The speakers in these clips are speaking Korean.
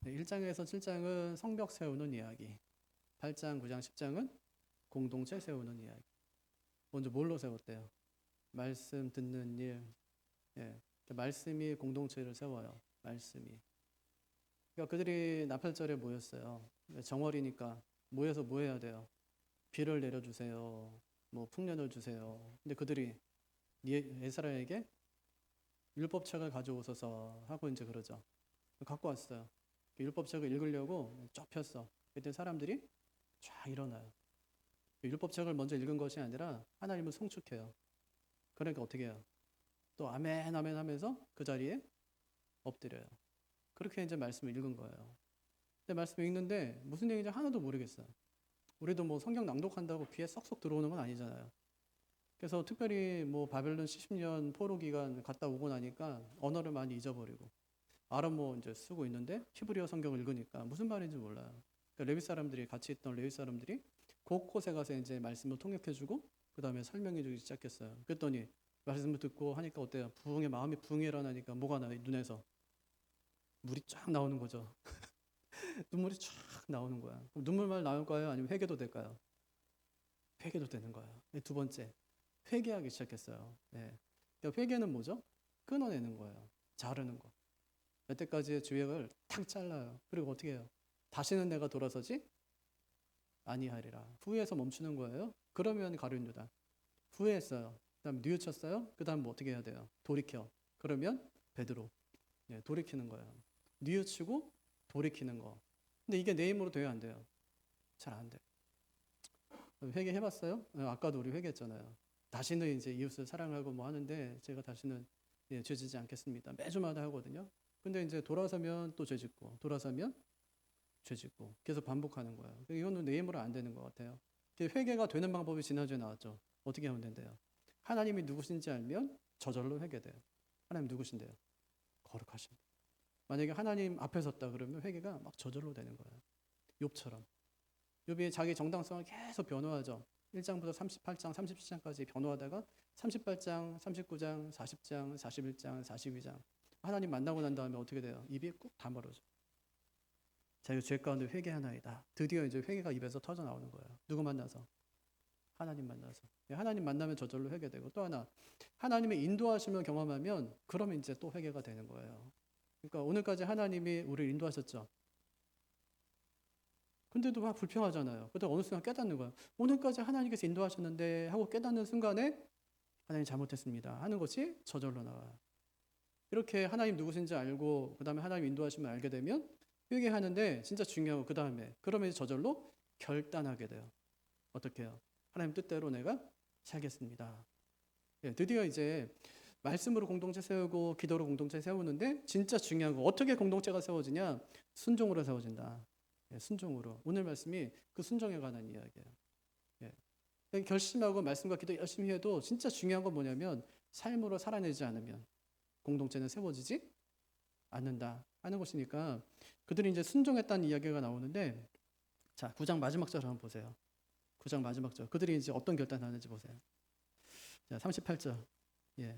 1장에서 7장은 성벽 세우는 이야기, 8장, 9장, 10장은 공동체 세우는 이야기. 먼저 뭘로 세웠대요? 말씀 듣는 일. 예, 말씀이 공동체를 세워요. 말씀이. 그러니까 그들이 나팔절에 모였어요. 정월이니까 모여서 뭐 해야 돼요? 비를 내려주세요. 뭐 풍년을 주세요. 근데 그들이 에스라에게 율법책을 가져오소서 하고 이제 그러죠. 갖고 왔어요. 율법책을 읽으려고 쫙 폈어. 그때 사람들이 쫙 일어나요. 율법책을 먼저 읽은 것이 아니라 하나님을 송축해요. 그러니까 어떻게 해요? 또 아멘 아멘 하면서 그 자리에 엎드려요. 그렇게 이제 말씀을 읽은 거예요. 근데 말씀을 읽는데 무슨 얘기인지 하나도 모르겠어요. 우리도 뭐 성경 낭독한다고 귀에 쏙쏙 들어오는 건 아니잖아요. 그래서 특별히 뭐 바벨론 70년 포로 기간 갔다 오고 나니까 언어를 많이 잊어버리고 아람어 이제 쓰고 있는데 히브리어 성경을 읽으니까 무슨 말인지 몰라요. 그러니까 레위 사람들이 같이 있던 레위 사람들이 곳곳에 가서 이제 말씀을 통역해주고 그 다음에 설명해주기 시작했어요. 그랬더니 말씀을 듣고 하니까 어때요? 마음이 부흥이 일어나니까 뭐가 나요? 눈에서 물이 쫙 나오는 거죠. 눈물이 쫙 나오는 거야. 그럼 눈물만 나올까요? 아니면 회개도 될까요? 회개도 되는 거예요. 두 번째, 회개하기 시작했어요. 네. 그러니까 회개는 뭐죠? 끊어내는 거예요. 자르는 거. 여태까지의 죄악을 탁 잘라요. 그리고 어떻게 해요? 다시는 내가 돌아서지 아니하리라. 후회해서 멈추는 거예요. 그러면 가룟 유다. 후회했어요. 그 다음 뉘우쳤어요. 그 다음 뭐 어떻게 해야 돼요? 돌이켜. 그러면 베드로. 네, 돌이키는 거예요. 뉘우치고 돌이키는 거. 근데 이게 내 힘으로 돼야 안 돼요? 잘 안 돼요. 회개해봤어요? 아까도 우리 회개했잖아요. 다시는 이제 이웃을 사랑하고 뭐 하는데 제가 다시는 죄지지 않겠습니다. 매주마다 하거든요. 근데 이제 돌아서면 또 죄짓고 돌아서면 죄짓고 계속 반복하는 거예요. 이거는 내 힘으로 안 되는 것 같아요. 회개가 되는 방법이 지난주에 나왔죠. 어떻게 하면 된대요? 하나님이 누구신지 알면 저절로 회개돼요. 하나님 누구신데요? 거룩하십니다. 만약에 하나님 앞에 섰다 그러면 회개가 막 저절로 되는 거예요. 욥처럼. 욥이 자기 정당성을 계속 변호하죠. 1장부터 38장, 37장까지 변호하다가 38장, 39장, 40장, 41장, 42장 하나님 만나고 난 다음에 어떻게 돼요? 입이 꾹 다물어져. 자, 이거 죄 가운데 회개하나이다. 드디어 이제 회개가 입에서 터져 나오는 거예요. 누구 만나서? 하나님 만나서. 하나님 만나면 저절로 회개되고 또 하나 하나님의 인도하심을 경험하면 그러면 이제 또 회개가 되는 거예요. 그러니까 오늘까지 하나님이 우리를 인도하셨죠. 근데도 막 불평하잖아요. 그때 어느 순간 깨닫는 거예요. 오늘까지 하나님께서 인도하셨는데 하고 깨닫는 순간에 하나님 잘못했습니다 하는 것이 저절로 나와요. 이렇게 하나님 누구신지 알고 그 다음에 하나님 인도하심을 알게 되면 회개하는데 진짜 중요하고 그 다음에 그러면 저절로 결단하게 돼요. 어떻게 해요? 하나님 뜻대로 내가 살겠습니다. 드디어 이제 말씀으로 공동체 세우고 기도로 공동체 세우는데 진짜 중요한 거 어떻게 공동체가 세워지냐? 순종으로 세워진다. 순종으로. 오늘 말씀이 그 순종에 관한 이야기예요. 결심하고 말씀과 기도 열심히 해도 진짜 중요한 건 뭐냐면 삶으로 살아내지 않으면 공동체는 세워지지 않는다 하는 것이니까 그들이 이제 순종했다는 이야기가 나오는데 자, 9장 마지막 절 한번 보세요. 9장 마지막 절. 그들이 이제 어떤 결단을 하는지 보세요. 자, 38절.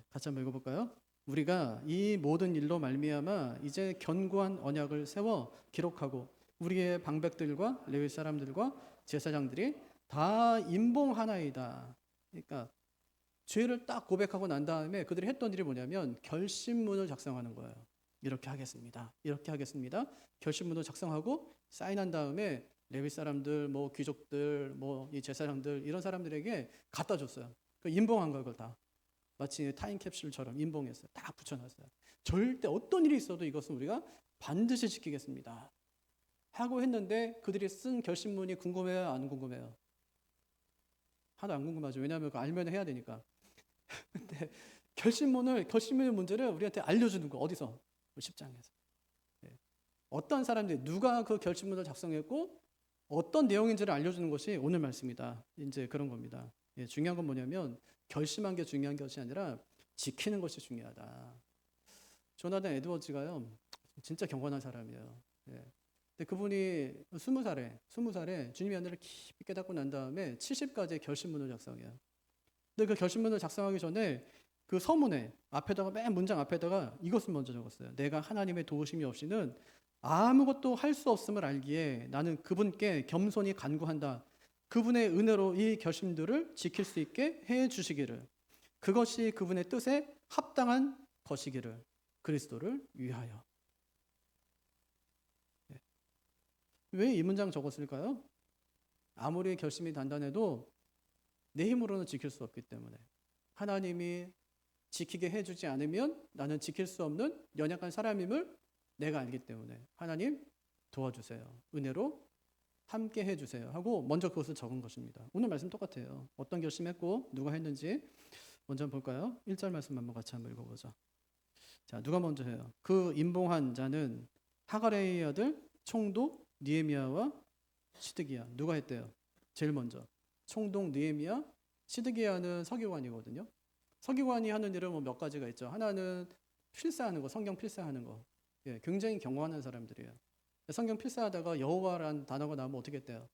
같이 한번 읽어볼까요? 우리가 이 모든 일로 말미암아 이제 견고한 언약을 세워 기록하고 우리의 방백들과 레위 사람들과 제사장들이 다 임봉하나이다. 그러니까 죄를 딱 고백하고 난 다음에 그들이 했던 일이 뭐냐면 결심문을 작성하는 거예요. 이렇게 하겠습니다. 이렇게 하겠습니다. 결심문을 작성하고 사인한 다음에 레위 사람들, 뭐 귀족들, 뭐 이 제사장들 이런 사람들에게 갖다 줬어요. 그 임봉한 걸 그걸 다 마치 타임캡슐처럼 임봉했어요. 다 붙여놨어요. 절대 어떤 일이 있어도 이것은 우리가 반드시 지키겠습니다. 하고 했는데 그들이 쓴 결심문이 궁금해요? 안 궁금해요? 하나도 안 궁금하죠. 왜냐하면 그거 알면 해야 되니까. 근데 결심문의 문제를 우리한테 알려주는 거 어디서? 10장에서. 어떤 사람들이 누가 그 결심문을 작성했고 어떤 내용인지를 알려주는 것이 오늘 말씀이다. 이제 그런 겁니다. 중요한 건 뭐냐면 결심한 게 중요한 것이 아니라 지키는 것이 중요하다. 조나단 에드워즈가요, 진짜 경건한 사람이에요. 근데 그분이 20살에 주님의 은혜를 깊이 깨닫고 난 다음에 70가지의 결심문을 작성해요. 근데 그 결심문을 작성하기 전에 그 서문에 앞에다가 맨 문장 앞에다가 이것을 먼저 적었어요. 내가 하나님의 도우심이 없이는 아무것도 할 수 없음을 알기에 나는 그분께 겸손히 간구한다. 그분의 은혜로 이 결심들을 지킬 수 있게 해 주시기를. 그것이 그분의 뜻에 합당한 것이기를. 그리스도를 위하여. 왜 이 문장 적었을까요? 아무리 결심이 단단해도 내 힘으로는 지킬 수 없기 때문에. 하나님이 지키게 해주지 않으면 나는 지킬 수 없는 연약한 사람임을 내가 알기 때문에 하나님 도와주세요. 은혜로 함께 해주세요. 하고 먼저 그것을 적은 것입니다. 오늘 말씀 똑같아요. 어떤 결심했고 누가 했는지 먼저 볼까요? 1절 말씀 한번 같이 한번 읽어보죠. 자, 누가 먼저 해요? 그 임봉한 자는 하가레의 아들 총독 느헤미야와 시드기야. 누가 했대요? 제일 먼저. 총독 느헤미야, 시드기야는 서기관이거든요. 서기관이 하는 일은 뭐 몇 가지가 있죠. 하나는 필사하는 거, 성경 필사하는 거. 예, 굉장히 경건한 사람들이에요. 성경 필사하다가 여호와라는 단어가 나오면 어떻게 했대요?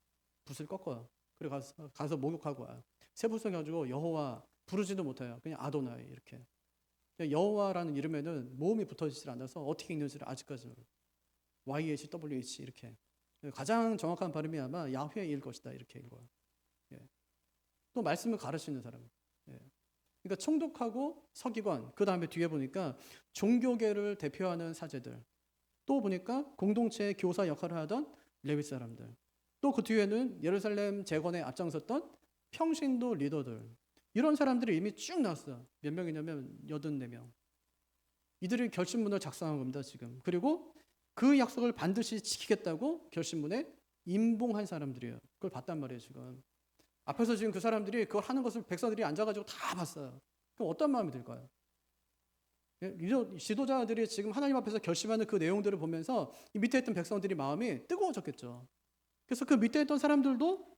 붓을 꺾어요. 그리고 가서 목욕하고 와요. 세 붓을 가지고 여호와 부르지도 못해요. 그냥 아도나이 이렇게. 여호와라는 이름에는 모음이 붙어지질 않아서 어떻게 읽는지를 아직까지 YHWH 이렇게. 가장 정확한 발음이 아마 야훼일 것이다 이렇게 읽어요. 예. 또 말씀을 가르치는 사람. 예. 그러니까 총독하고 서기관, 그 다음에 뒤에 보니까 종교계를 대표하는 사제들, 또 보니까 공동체의 교사 역할을 하던 레위 사람들, 또 그 뒤에는 예루살렘 재건에 앞장섰던 평신도 리더들, 이런 사람들이 이미 쭉 나왔어요. 몇 명이냐면 84명. 이들이 결심문을 작성한 겁니다 지금. 그리고 그 약속을 반드시 지키겠다고 결심문에 임봉한 사람들이에요. 그걸 봤단 말이에요 지금. 앞에서 지금 그 사람들이 그걸 하는 것을 백성들이 앉아가지고 다 봤어요. 그럼 어떤 마음이 들까요? 지도자들이 지금 하나님 앞에서 결심하는 그 내용들을 보면서 이 밑에 있던 백성들이 마음이 뜨거워졌겠죠. 그래서 그 밑에 있던 사람들도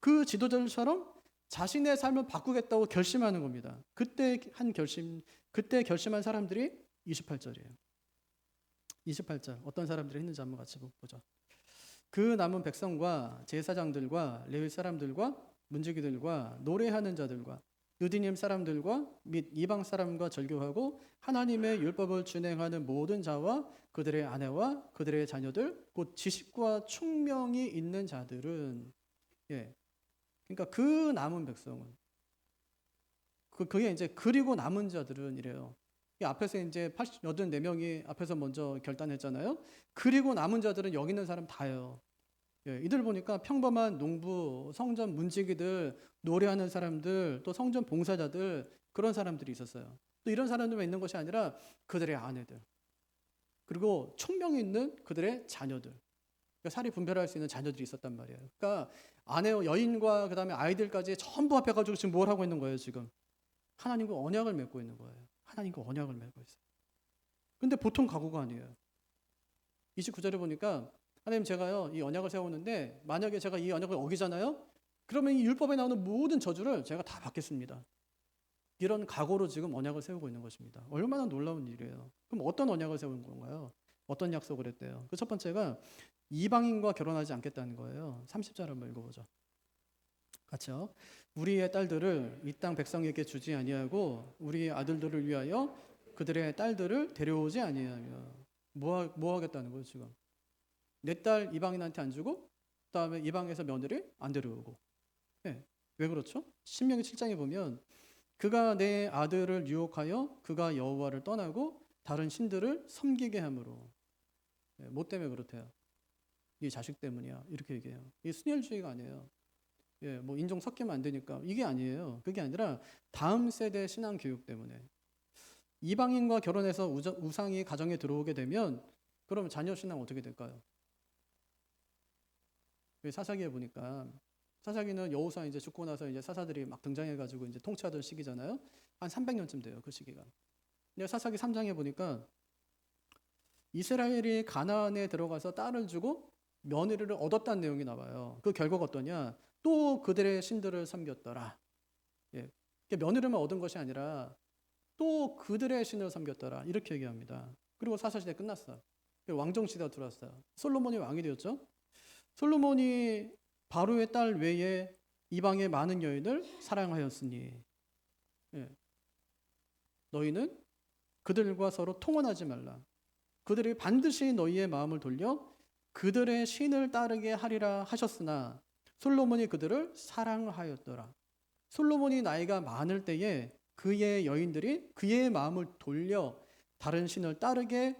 그 지도자들처럼 자신의 삶을 바꾸겠다고 결심하는 겁니다. 그때 결심한 사람들이 28절이에요. 28절 어떤 사람들이 했는지 한번 같이 보죠. 그 남은 백성과 제사장들과 레위 사람들과 문지기들과 노래하는 자들과 유디님 사람들과 및 이방 사람과 절교하고 하나님의 율법을 준행하는 모든 자와 그들의 아내와 그들의 자녀들 곧 지식과 총명이 있는 자들은 그러니까 그 남은 백성은 그게 이제 그리고 남은 자들은 이래요. 이 앞에서 이제 84명이 앞에서 먼저 결단했잖아요. 그리고 남은 자들은 여기 있는 사람 다예요. 이들 보니까 평범한 농부, 성전 문지기들, 노래하는 사람들, 또 성전 봉사자들 그런 사람들이 있었어요. 또 이런 사람들만 있는 것이 아니라 그들의 아내들, 그리고 총명이 있는 그들의 자녀들, 그러니까 살이 분별할 수 있는 자녀들이 있었단 말이에요. 그러니까 아내, 여인과 그다음에 아이들까지 전부 합해가지고 지금 뭘 하고 있는 거예요 지금? 하나님과 언약을 맺고 있는 거예요. 하나님과 언약을 맺고 있어요. 근데 보통 각오가 아니에요. 29절에 보니까 하나님 제가요 이 언약을 세우는데 만약에 제가 이 언약을 어기잖아요? 그러면 이 율법에 나오는 모든 저주를 제가 다 받겠습니다. 이런 각오로 지금 언약을 세우고 있는 것입니다. 얼마나 놀라운 일이에요. 그럼 어떤 언약을 세운 건가요? 어떤 약속을 했대요? 그 첫 번째가 이방인과 결혼하지 않겠다는 거예요. 30절 한번 읽어보죠. 같이요. 우리의 딸들을 이 땅 백성에게 주지 아니하고 우리의 아들들을 위하여 그들의 딸들을 데려오지 아니하며 뭐 하겠다는 거예요 지금? 내 딸 이방인한테 안 주고 그다음에 이방에서 며느리 안 데려오고. 왜 그렇죠? 신명기 7장에 보면 그가 내 아들을 유혹하여 그가 여호와를 떠나고 다른 신들을 섬기게 함으로. 뭐 때문에 그렇대요? 네 자식 때문이야 이렇게 얘기해요. 이게 순혈주의가 아니에요. 뭐 인종 섞이면 안 되니까 이게 아니에요. 그게 아니라 다음 세대 신앙 교육 때문에 이방인과 결혼해서 우상이 가정에 들어오게 되면 그러면 자녀 신앙 어떻게 될까요? 사사기에 보니까 사사기는 여호수아 이제 죽고 나서 이제 사사들이 막 등장해가지고 이제 통치하던 시기잖아요. 한 300년쯤 돼요 그 시기가. 근데 사사기 3장에 보니까 이스라엘이 가나안에 들어가서 딸을 주고 며느리를 얻었다는 내용이 나와요. 그 결과가 어떠냐? 또 그들의 신들을 섬겼더라. 며느리만 얻은 것이 아니라 또 그들의 신을 섬겼더라. 이렇게 얘기합니다. 그리고 사사시대 끝났어. 왕정시대가 들어왔어요. 솔로몬이 왕이 되었죠. 솔로몬이 바로의 딸 외에 이방의 많은 여인을 사랑하였으니 너희는 그들과 서로 통혼하지 말라. 그들이 반드시 너희의 마음을 돌려 그들의 신을 따르게 하리라 하셨으나 솔로몬이 그들을 사랑하였더라. 솔로몬이 나이가 많을 때에 그의 여인들이 그의 마음을 돌려 다른 신을 따르게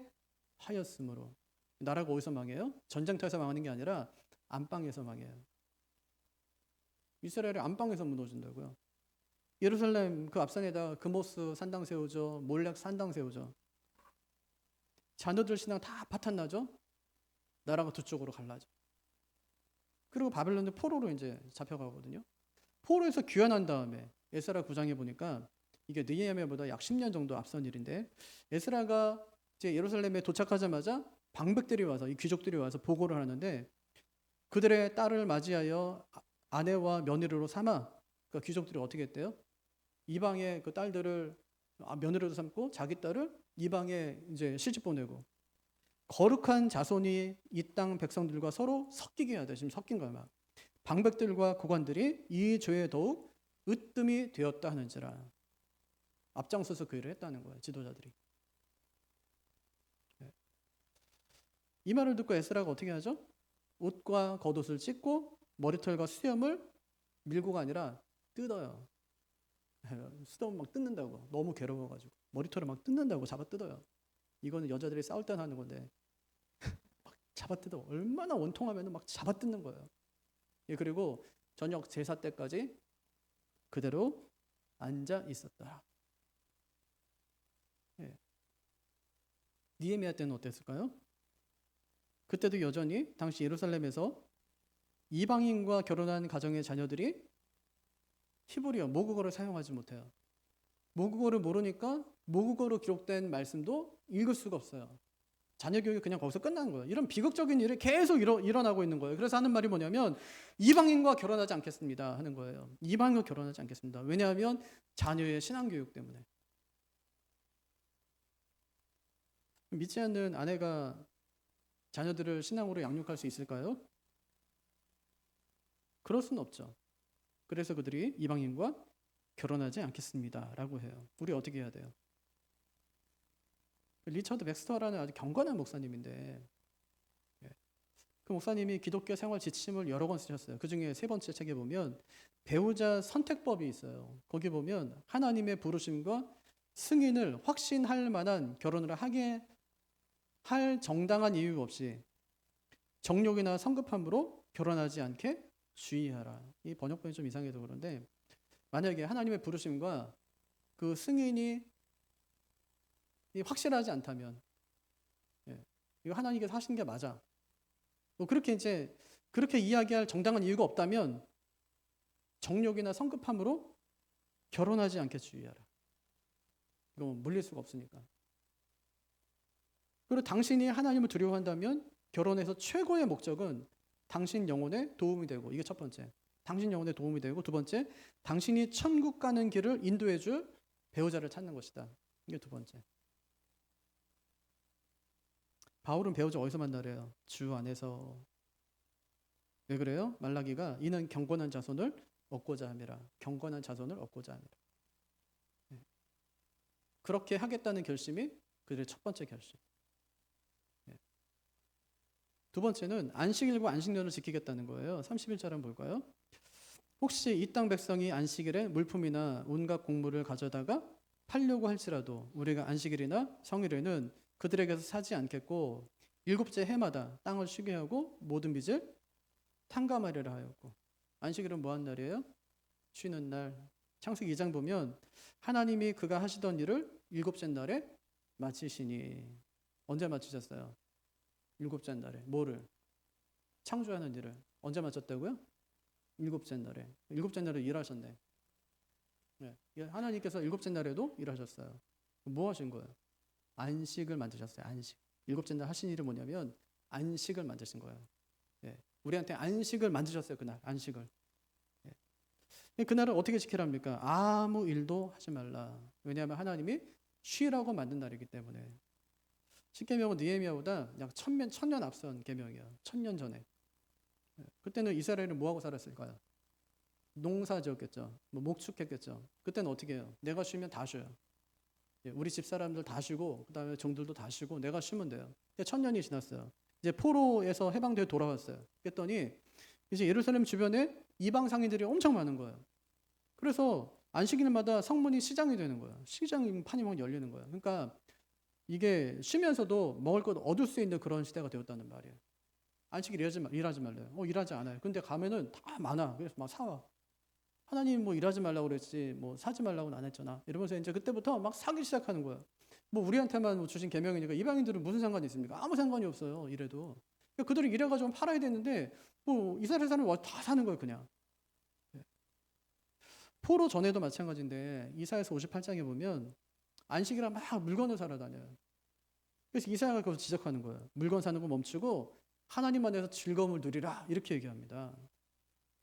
하였으므로. 나라가 어디서 망해요? 전쟁터에서 망하는 게 아니라 안방에서 망해요. 이스라엘이 안방에서 무너진다고요. 예루살렘 그 앞산에다 그모스 산당 세우죠. 몰렉 산당 세우죠. 자녀들 신앙 다 파탄나죠. 나라가 두 쪽으로 갈라져. 그리고 바벨론은 포로로 이제 잡혀가거든요. 포로에서 귀환한 다음에 에스라 9장에 보니까 이게 느헤미야보다 약 10년 정도 앞선 일인데, 에스라가 이제 예루살렘에 도착하자마자 방백들이 와서, 이 귀족들이 와서 보고를 하는데, 그들의 딸을 맞이하여 아내와 며느리로 삼아, 그러니까 귀족들이 어떻게 했대요? 이방의 그 딸들을 며느리로 삼고 자기 딸을 이방에 이제 시집 보내고, 거룩한 자손이 이 땅 백성들과 서로 섞이게 해야 돼. 지금 섞인 거야 막. 방백들과 고관들이 이 죄에 더욱 으뜸이 되었다 하는지라. 앞장서서 그 일을 했다는 거예요, 지도자들이. 이 말을 듣고 에스라가 어떻게 하죠? 옷과 겉옷을 찢고 머리털과 수염을 밀고가 아니라 뜯어요. 수염 막 뜯는다고. 너무 괴로워가지고 머리털을 막 뜯는다고 잡아 뜯어요. 이거는 여자들이 싸울 때 하는 건데 막 잡아 뜯어. 얼마나 원통하면 막 잡아 뜯는 거예요. 그리고 저녁 제사 때까지 그대로 앉아 있었다. 느헤미야 때는 어땠을까요? 그때도 여전히 당시 예루살렘에서 이방인과 결혼한 가정의 자녀들이 히브리어, 모국어를 사용하지 못해요. 모국어를 모르니까 모국어로 기록된 말씀도 읽을 수가 없어요. 자녀 교육이 그냥 거기서 끝나는 거예요. 이런 비극적인 일이 계속 일어나고 있는 거예요. 그래서 하는 말이 뭐냐면 이방인과 결혼하지 않겠습니다 하는 거예요. 이방인과 결혼하지 않겠습니다. 왜냐하면 자녀의 신앙교육 때문에. 믿지 않는 아내가 자녀들을 신앙으로 양육할 수 있을까요? 그럴 수는 없죠. 그래서 그들이 이방인과 결혼하지 않겠습니다 라고 해요. 우리 어떻게 해야 돼요? 리처드 백스터라는 아주 경건한 목사님인데, 그 목사님이 기독교 생활 지침을 여러 권 쓰셨어요. 그 중에 세 번째 책에 보면 배우자 선택법이 있어요. 거기 보면 하나님의 부르심과 승인을 확신할 만한 결혼을 하게 할 정당한 이유 없이 정욕이나 성급함으로 결혼하지 않게 주의하라. 이 번역본이 좀 이상해서 그런데, 만약에 하나님의 부르심과 그 승인이 확실하지 않다면, 이거 하나님께서 하신 게 맞아, 뭐 그렇게 이제 그렇게 이야기할 정당한 이유가 없다면 정욕이나 성급함으로 결혼하지 않게 주의하라. 이거 물릴 수가 없으니까. 그리고 당신이 하나님을 두려워한다면 결혼에서 최고의 목적은 당신 영혼에 도움이 되고, 이게 첫 번째. 당신 영혼에 도움이 되고, 두 번째, 당신이 천국 가는 길을 인도해 줄 배우자를 찾는 것이다. 이게 두 번째. 바울은 배우자 어디서 만나래요? 주 안에서. 왜 그래요? 말라기가 이는 경건한 자손을 얻고자 함이라. 경건한 자손을 얻고자 함이라. 그렇게 하겠다는 결심이 그들의 첫 번째 결심. 두 번째는 안식일과 안식년을 지키겠다는 거예요. 31절 한번 볼까요? 혹시 이 땅 백성이 안식일에 물품이나 온갖 곡물을 가져다가 팔려고 할지라도 우리가 안식일이나 성일에는 그들에게서 사지 않겠고, 일곱째 해마다 땅을 쉬게 하고 모든 빚을 탕감하리라 하였고. 안식일은 뭐 한 날이에요? 쉬는 날. 창세기 2장 보면 하나님이 그가 하시던 일을 일곱째 날에 마치시니. 언제 마치셨어요? 일곱째 날에. 뭐를? 창조하는 일을. 언제 마쳤다고요? 일곱째 날에. 일곱째 날에 일하셨네. 하나님께서 일곱째 날에도 일하셨어요. 뭐 하신 거예요? 안식을 만드셨어요. 안식. 일곱째 날 하신 일은 뭐냐면 안식을 만드신 거예요. 우리한테 안식을 만드셨어요. 그날 안식을. 그날을 어떻게 지키랍니까? 아무 일도 하지 말라. 왜냐하면 하나님이 쉬라고 만든 날이기 때문에. 십계명은 느헤미야보다 약 1000년 앞선 계명이에요. 1000년 전에. 그때는 이스라엘은 뭐하고 살았을까요? 농사 지었겠죠. 뭐 목축했겠죠. 그때는 어떻게 해요? 내가 쉬면 다 쉬어요. 우리 집 사람들 다 쉬고 그다음에 종들도 다 쉬고 내가 쉬면 돼요. 1000년이 지났어요. 이제 포로에서 해방되어 돌아왔어요. 그랬더니 이제 예루살렘 주변에 이방 상인들이 엄청 많은 거예요. 그래서 안식일마다 성문이 시장이 되는 거예요. 시장 판이 막 열리는 거예요. 그러니까 이게 쉬면서도 먹을 것 얻을 수 있는 그런 시대가 되었다는 말이에요. 안식일 일하지 말래요. 일하지 않아요. 근데 가면은 다 많아. 그래서 막 사와. 하나님 뭐 일하지 말라고 그랬지 뭐 사지 말라고는 안 했잖아. 이러면서 이제 그때부터 막 사기 시작하는 거야. 뭐 우리한테만 뭐 주신 계명이니까 이방인들은 무슨 상관이 있습니까? 아무 상관이 없어요. 이래도. 그러니까 그들이 일해가지고 팔아야 되는데 뭐 이스라엘 사람은 다 사는 거예요 그냥. 포로 전에도 마찬가지인데 이사야서 58장에 보면 안식이라 막 물건을 사러 다녀요. 그래서 이사야가 그걸 지적하는 거예요. 물건 사는 거 멈추고 하나님 안에서 즐거움을 누리라 이렇게 얘기합니다.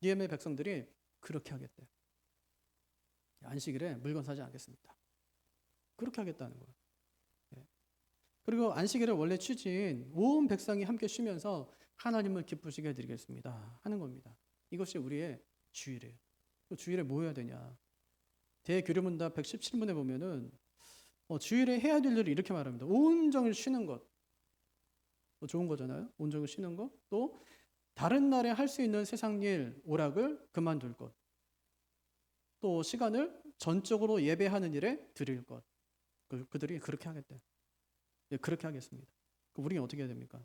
니에미아 백성들이 그렇게 하겠대요. 안식일에 물건 사지 않겠습니다. 그렇게 하겠다는 거예요. 그리고 안식일의 원래 취지인 온 백성이 함께 쉬면서 하나님을 기쁘시게 해드리겠습니다 하는 겁니다. 이것이 우리의 주일이에요. 주일에 뭐 해야 되냐? 대교류문답 117문에 보면은 주일에 해야 될 일을 이렇게 말합니다. 온종일 쉬는 것. 좋은 거잖아요. 온종일 쉬는 것. 또 다른 날에 할 수 있는 세상 일, 오락을 그만둘 것. 또 시간을 전적으로 예배하는 일에 드릴 것. 그들이 그렇게 하겠대. 그렇게 하겠습니다. 우리는 어떻게 해야 됩니까?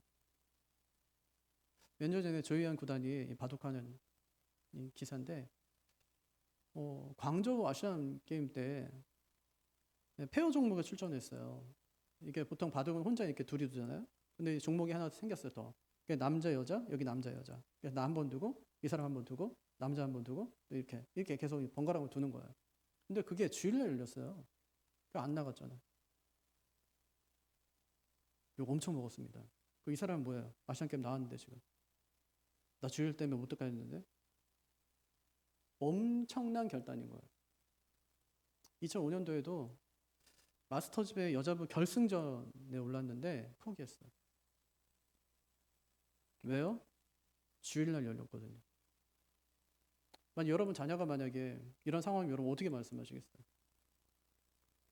몇 년 전에 조희안 구단이 바둑하는 기사인데 광저우 아시안 게임 때 페어 종목에 출전했어요. 이게 보통 바둑은 혼자 이렇게 둘이 두잖아요. 근데 종목이 하나 생겼어요. 더. 남자 여자 여기 남자 여자. 그래서 나 한 번 두고 이 사람 한 번 두고 남자 한 번 두고 이렇게 계속 번갈아 두는 거예요. 근데 그게 주일날 열렸어요. 안 나갔잖아요. 욕 엄청 먹었습니다. 이 사람은 뭐예요? 아시안 게임 나왔는데 지금 나 주일 때문에 못 들어갔는데 엄청난 결단인 거예요. 2005년도에도 마스터즈배 여자부 결승전에 올랐는데 포기했어요. 왜요? 주일날 열렸거든요. 여러분 자녀가 만약에 이런 상황이면 여러분 어떻게 말씀하시겠어요?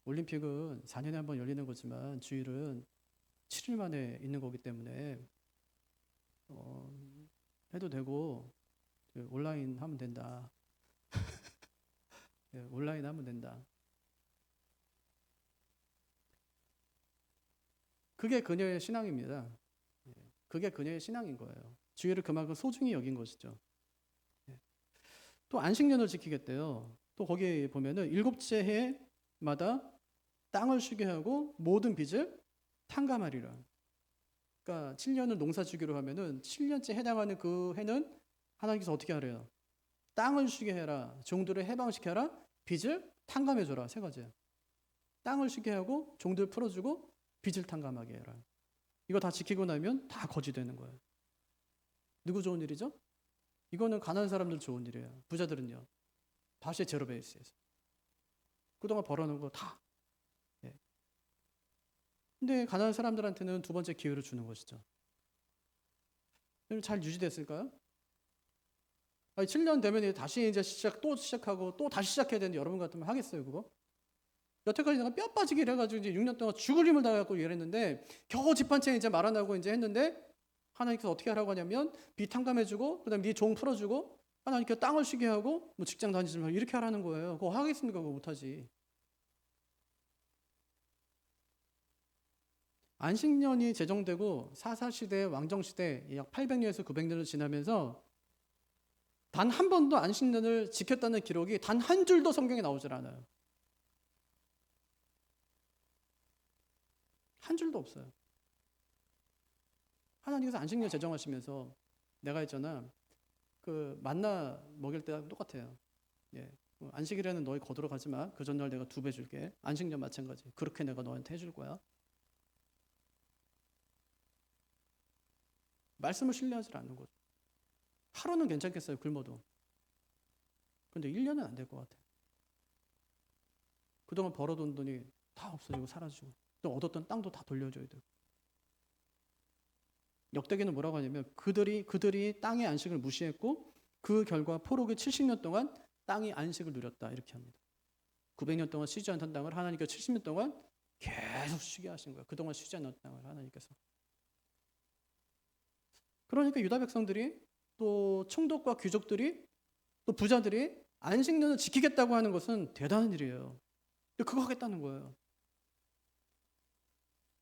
올림픽은 4년에 한 번 열리는 거지만 주일은 7일 만에 있는 거기 때문에 해도 되고 온라인 하면 된다. 온라인 하면 된다. 그게 그녀의 신앙입니다. 그게 그녀의 신앙인 거예요. 주일을 그만큼 소중히 여긴 것이죠. 또 안식년을 지키겠대요. 또 거기 보면은 7째 해마다 땅을 쉬게 하고 모든 빚을 탕감하리라. 그러니까 7년을 농사 주기로 하면은 7년째 해당하는 그 해는 하나님께서 어떻게 하래요? 땅을 쉬게 해라. 종들을 해방시켜라. 빚을 탕감해줘라. 세 가지예요. 땅을 쉬게 하고 종들 풀어주고 빚을 탕감하게 해라. 이거 다 지키고 나면 다 거지되는 거예요. 누구 좋은 일이죠? 이거는 가난한 사람들 좋은 일이에요. 부자들은요. 다시 제로 베이스에서. 그동안 벌어놓은 거 다. 근데 가난한 사람들한테는 두 번째 기회를 주는 것이죠. 잘 유지됐을까요? 7년 되면 다시 이제 또 시작하고 또 다시 시작해야 되는데 여러분 같으면 하겠어요, 그거? 여태까지 내가 뼈 빠지게 이래가지고 이제 6년 동안 죽을 힘을 다해갖고 이랬는데 겨우 집 한 채 이제 말아나고 이제 했는데 하나님께서 어떻게 하라고 하냐면 빚 탕감해주고 그다음 네 종 풀어주고 하나님께서 땅을 쉬게 하고 뭐 직장 다니지 말고 이렇게 하라는 거예요. 그거 하겠습니까? 그거 못하지. 안식년이 제정되고 사사시대, 왕정시대 약 800년에서 900년을 지나면서 단 한 번도 안식년을 지켰다는 기록이 단 한 줄도 성경에 나오질 않아요. 한 줄도 없어요. 하나님께서 안식년 제정하시면서 내가 했잖아. 그 만나 먹일 때랑 똑같아요. 안식일에는 너희 거두러 가지 마. 그 전날 내가 2배 줄게. 안식년 마찬가지. 그렇게 내가 너한테 해줄 거야. 말씀을 신뢰하지 않는 거죠. 하루는 괜찮겠어요. 굶어도. 근데 1년은 안 될 것 같아요. 그동안 벌어둔 돈이 다 없어지고 사라지고 또 얻었던 땅도 다 돌려줘야 돼요. 역대기는 뭐라고 하냐면 그들이 땅의 안식을 무시했고 그 결과 포로기 70년 동안 땅이 안식을 누렸다 이렇게 합니다. 900년 동안 쉬지 않던 땅을 하나님께서 70년 동안 계속 쉬게 하신 거예요. 그동안 쉬지 않았던 걸 하나님께서. 그러니까 유다 백성들이 또 총독과 귀족들이 또 부자들이 안식년을 지키겠다고 하는 것은 대단한 일이에요. 그거 하겠다는 거예요.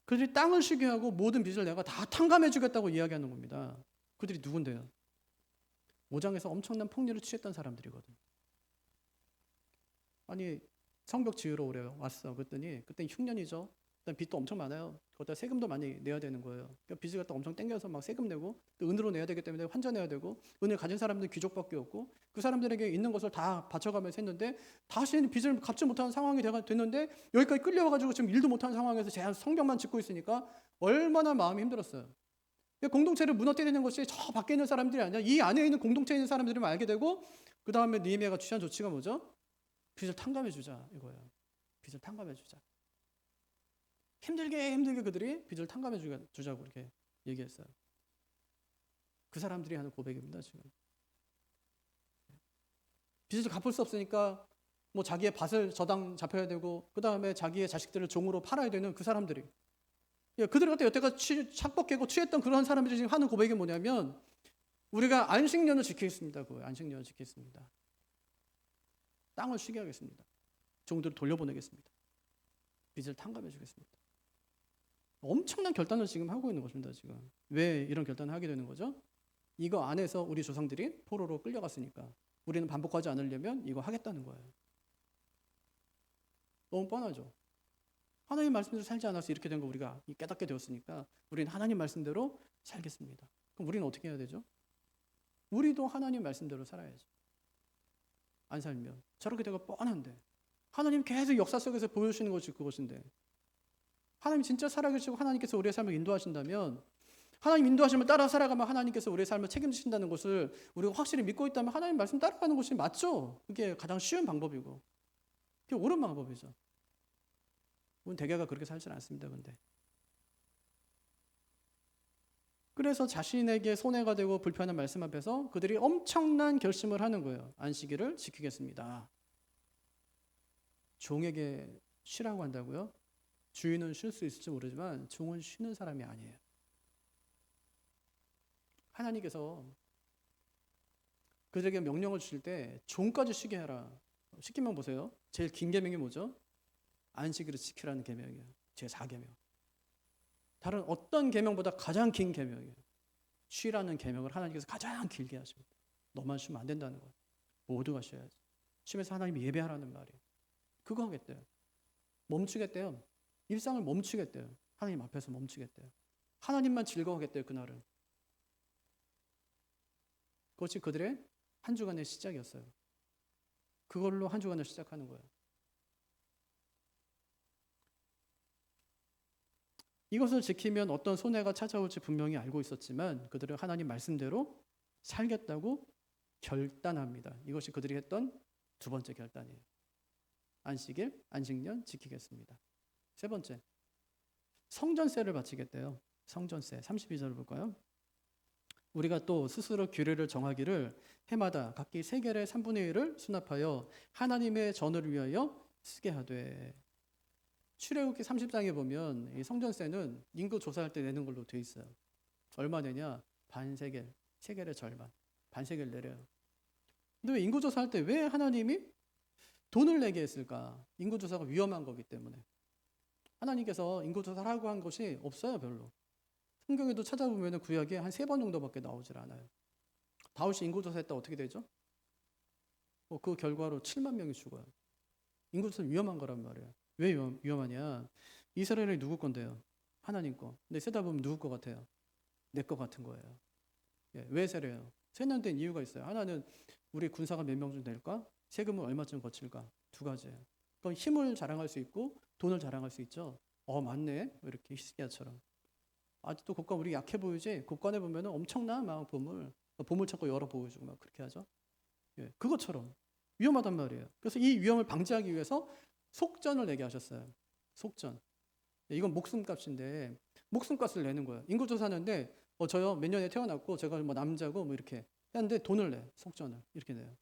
그들이 땅을 쉬게 하고 모든 빚을 내가 다 탕감해 주겠다고 이야기하는 겁니다. 그들이 누군데요? 5장에서 엄청난 폭리를 취했던 사람들이거든요. 아니 성벽 지으러 오래요. 왔어. 그랬더니 그때 흉년이죠. 일단 빚도 엄청 많아요. 거기다 세금도 많이 내야 되는 거예요. 그러니까 빚을 갖다 엄청 땡겨서 막 세금 내고 또 은으로 내야 되기 때문에 환전해야 되고 은을 가진 사람들은 귀족밖에 없고 그 사람들에게 있는 것을 다 바쳐가면서 했는데 다시는 빚을 갚지 못하는 상황이 됐는데 여기까지 끌려와가지고 지금 일도 못하는 상황에서 제 성벽만 짓고 있으니까 얼마나 마음이 힘들었어요. 공동체를 무너뜨리는 것이 저 밖에 있는 사람들이 아니라 이 안에 있는 공동체에 있는 사람들이 알게 되고 그 다음에 느헤미야가 취한 조치가 뭐죠? 빚을 탕감해 주자 이거예요. 빚을 탕감해 주자. 힘들게 그들이 빚을 탕감해 주자고 이렇게 얘기했어요. 그 사람들이 하는 고백입니다. 지금 빚을 갚을 수 없으니까 뭐 자기의 밭을 저당 잡혀야 되고 그 다음에 자기의 자식들을 종으로 팔아야 되는 그 사람들이 그들 같은 여태까지 착복하고 취했던 그런 사람들이 지금 하는 고백이 뭐냐면 우리가 안식년을 지키겠습니다. 그 안식년을 지키겠습니다. 땅을 쉬게 하겠습니다. 종들을 돌려보내겠습니다. 빚을 탕감해 주겠습니다. 엄청난 결단을 지금 하고 있는 것입니다. 지금 왜 이런 결단을 하게 되는 거죠? 이거 안에서 우리 조상들이 포로로 끌려갔으니까 우리는 반복하지 않으려면 이거 하겠다는 거예요. 너무 뻔하죠. 하나님 말씀대로 살지 않아서 이렇게 된 거 우리가 깨닫게 되었으니까 우리는 하나님 말씀대로 살겠습니다. 그럼 우리는 어떻게 해야 되죠? 우리도 하나님 말씀대로 살아야죠. 안 살면 저렇게 되가 뻔한데 하나님 계속 역사 속에서 보여주시는 것이 그것인데 하나님 진짜 살아계시고 하나님께서 우리의 삶을 인도하신다면 하나님 인도하시면 따라 살아가면 하나님께서 우리의 삶을 책임지신다는 것을 우리가 확실히 믿고 있다면 하나님 말씀 따라가는 것이 맞죠. 그게 가장 쉬운 방법이고 그게 옳은 방법이죠. 우리는 대개가 그렇게 살지는 않습니다. 근데 그래서 자신에게 손해가 되고 불편한 말씀 앞에서 그들이 엄청난 결심을 하는 거예요. 안식일을 지키겠습니다. 종에게 쉬라고 한다고요? 주인은 쉴 수 있을지 모르지만 종은 쉬는 사람이 아니에요. 하나님께서 그들에게 명령을 주실 때 종까지 쉬게 해라. 10계명 보세요. 제일 긴 계명이 뭐죠? 안식일을 지키라는 계명이에요. 제4계명. 다른 어떤 계명보다 가장 긴 계명이에요. 쉬라는 계명을 하나님께서 가장 길게 하십니다. 너만 쉬면 안 된다는 거예요. 모두가 쉬어야지. 쉬면서 하나님이 예배하라는 말이에요. 그거 하겠대요. 멈추겠대요. 일상을 멈추겠대요. 하나님 앞에서 멈추겠대요. 하나님만 즐거워하겠대요. 그날은. 그것이 그들의 한 주간의 시작이었어요. 그걸로 한 주간을 시작하는 거예요. 이것을 지키면 어떤 손해가 찾아올지 분명히 알고 있었지만 그들은 하나님 말씀대로 살겠다고 결단합니다. 이것이 그들이 했던 두 번째 결단이에요. 안식일, 안식년 지키겠습니다. 세 번째, 성전세를 바치겠대요. 성전세, 32절을 볼까요? 우리가 또 스스로 규례를 정하기를 해마다 각기 세겔의 3분의 1을 수납하여 하나님의 전을 위하여 쓰게 하되. 출애굽기 30장에 보면 이 성전세는 인구 조사할 때 내는 걸로 돼 있어요. 얼마 내냐? 반세겔, 세겔의 절반, 반세겔 내려요. 근데 왜 인구 조사할 때 왜 하나님이 돈을 내게 했을까? 인구 조사가 위험한 거기 때문에. 하나님께서 인구 조사를 하고 한 것이 없어요, 별로. 성경에도 찾아보면 구약에 한 3번 정도밖에 나오질 않아요. 다윗이 인구 조사했다 어떻게 되죠? 그 결과로 7만 명이 죽어요. 인구 조사는 위험한 거란 말이에요. 왜 위험하냐? 이스라엘이 누구 건데요? 하나님 거. 근데 세다 보면 누구 거 같아요? 내 거 같은 거예요. 왜 세려요? 세는 데는 이유가 있어요. 하나는 우리 군사가 몇 명 정도 될까? 세금을 얼마쯤 거칠까? 두 가지예요. 그럼 힘을 자랑할 수 있고 돈을 자랑할 수 있죠. 맞네. 이렇게 히스기야처럼. 아직도 국가 우리 약해 보이지? 국간에 보면 엄청난 막 보물 찾고 열어 보여주고 막 그렇게 하죠. 그것처럼 위험하단 말이에요. 그래서 이 위험을 방지하기 위해서 속전을 내게 하셨어요. 속전. 이건 목숨값인데 목숨값을 내는 거예요. 인구조사하는데 저요 몇 년에 태어났고 제가 뭐 남자고 뭐 이렇게 하는데 돈을 내. 속전을 이렇게 내요.